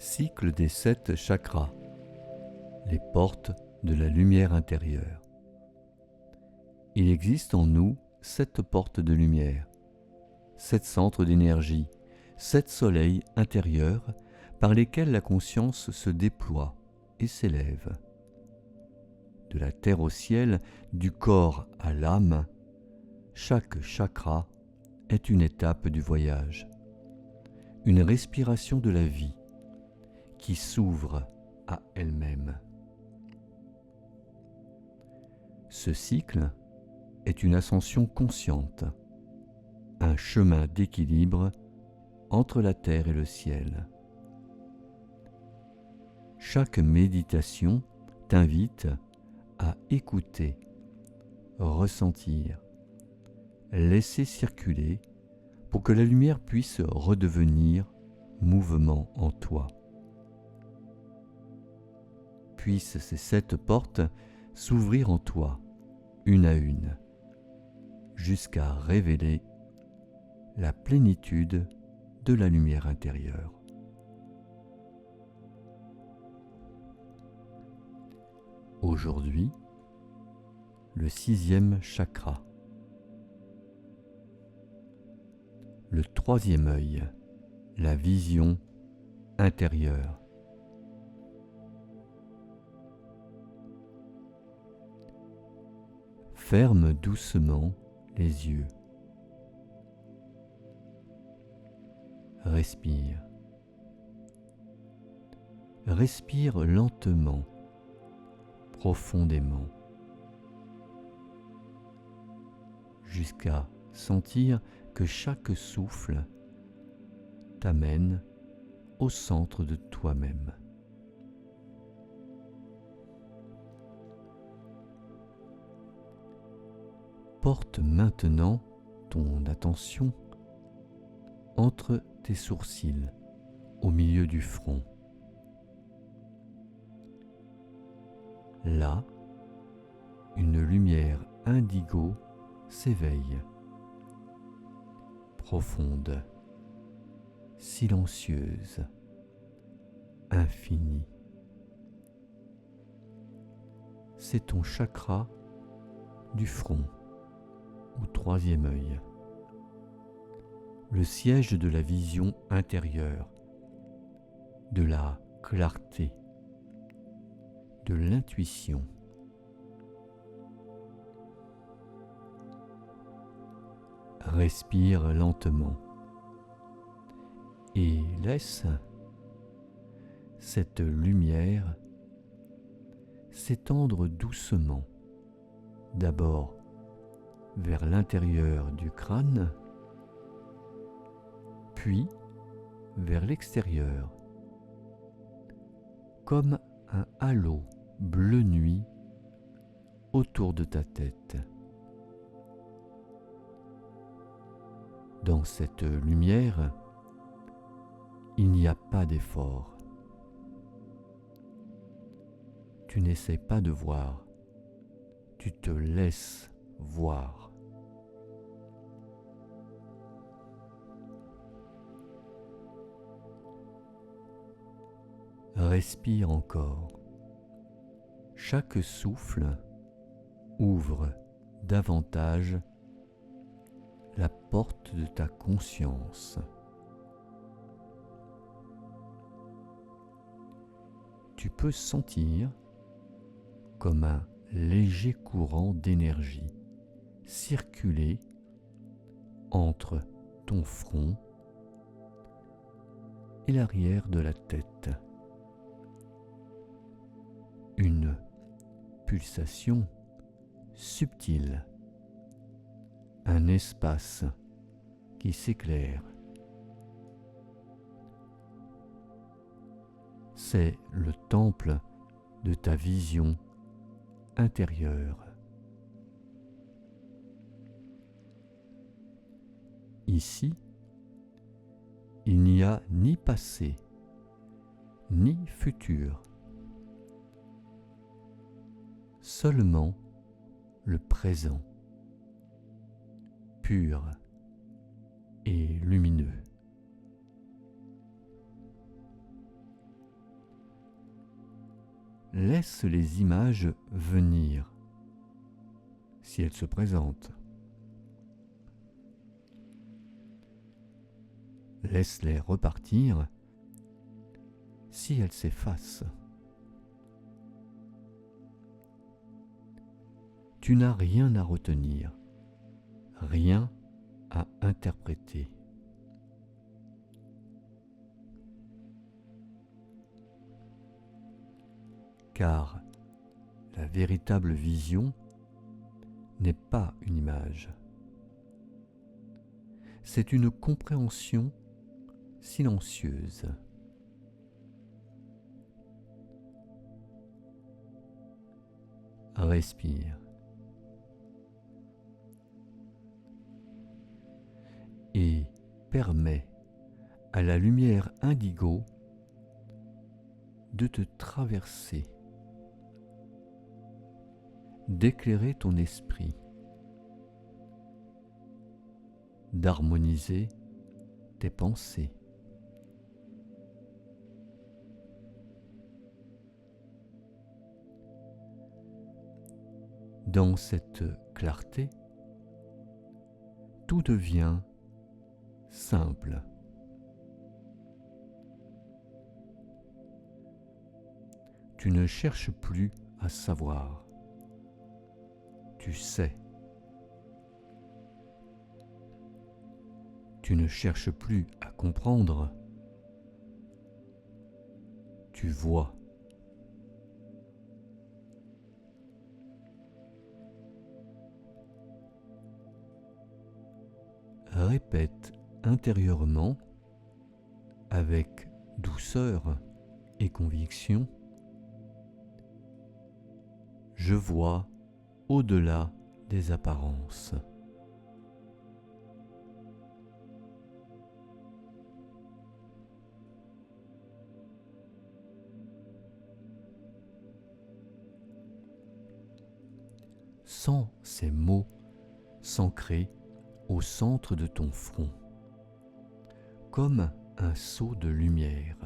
Cycle des 7 chakras, les portes de la lumière intérieure. Il existe en nous 7 portes de lumière, 7 centres d'énergie, 7 soleils intérieurs par lesquels la conscience se déploie et s'élève. De la terre au ciel, du corps à l'âme, chaque chakra est une étape du voyage, une respiration de la vie qui s'ouvre à elle-même. Ce cycle est une ascension consciente, un chemin d'équilibre entre la terre et le ciel. Chaque méditation t'invite à écouter, ressentir, laisser circuler pour que la lumière puisse redevenir mouvement en toi. Puissent ces 7 portes s'ouvrir en toi, une à une, jusqu'à révéler la plénitude de la lumière intérieure. Aujourd'hui, le 6e chakra, le 3e œil, la vision intérieure. Ferme doucement les yeux. Respire. Respire lentement, profondément, jusqu'à sentir que chaque souffle t'amène au centre de toi-même. Porte maintenant ton attention entre tes sourcils, au milieu du front. Là, une lumière indigo s'éveille, profonde, silencieuse, infinie. C'est ton chakra du front, ou 3e œil, le siège de la vision intérieure, de la clarté, de l'intuition. Respire lentement et laisse cette lumière s'étendre doucement, d'abord vers l'intérieur du crâne, puis vers l'extérieur, comme un halo bleu nuit autour de ta tête. Dans cette lumière, il n'y a pas d'effort. Tu n'essaies pas de voir, tu te laisses voir. Respire encore. Chaque souffle ouvre davantage la porte de ta conscience. Tu peux sentir comme un léger courant d'énergie circuler entre ton front et l'arrière de la tête. Une pulsation subtile, un espace qui s'éclaire. C'est le temple de ta vision intérieure. Ici, il n'y a ni passé, ni futur. Seulement le présent, pur et lumineux. laisse les images venir, si elles se présentent. Laisse-les repartir, si elles s'effacent. Tu n'as rien à retenir, rien à interpréter. Car la véritable vision n'est pas une image. C'est une compréhension silencieuse. Respire. Et permets à la lumière indigo de te traverser, d'éclairer ton esprit, d'harmoniser tes pensées. Dans cette clarté, tout devient simple. Tu ne cherches plus à savoir. Tu sais. Tu ne cherches plus à comprendre. Tu vois. Répète intérieurement, avec douceur et conviction, je vois au-delà des apparences. Sens ces mots s'ancrer au centre de ton front, comme un seau de lumière.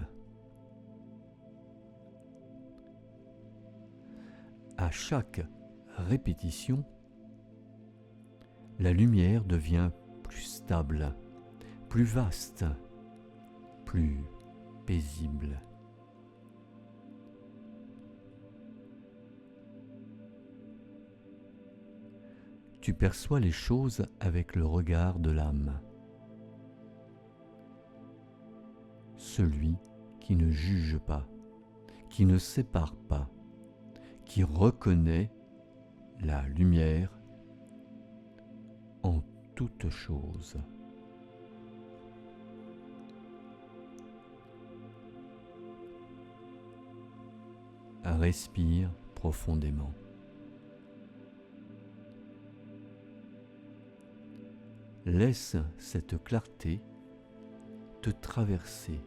À chaque répétition, la lumière devient plus stable, plus vaste, plus paisible. Tu perçois les choses avec le regard de l'âme, celui qui ne juge pas, qui ne sépare pas, qui reconnaît la lumière en toute chose. Respire profondément. Laisse cette clarté te traverser.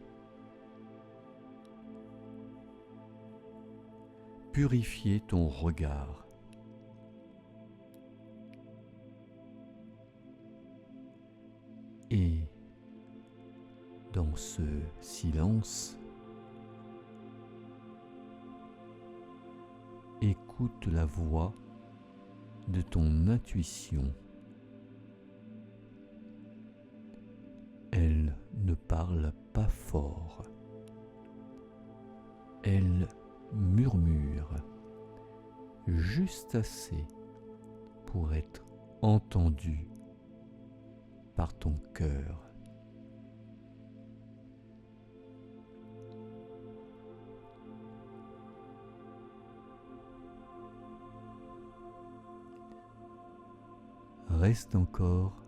Purifier ton regard. Et dans ce silence, écoute la voix de ton intuition. Elle ne parle pas fort. Elle murmure juste assez pour être entendue par ton cœur. Reste encore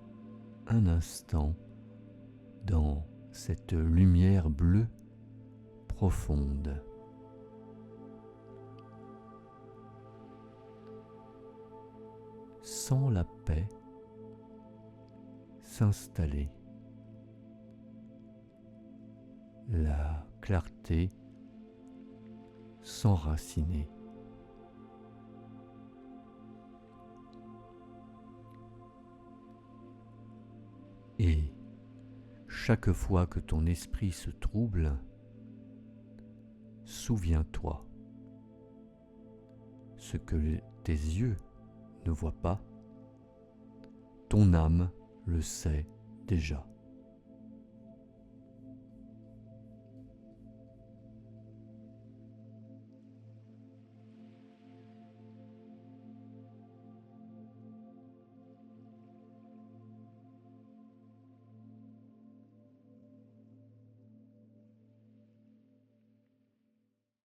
un instant dans cette lumière bleue profonde. Sens la paix s'installer, la clarté s'enraciner. Et chaque fois que ton esprit se trouble, souviens-toi, ce que tes yeux ne voient pas, ton âme le sait déjà.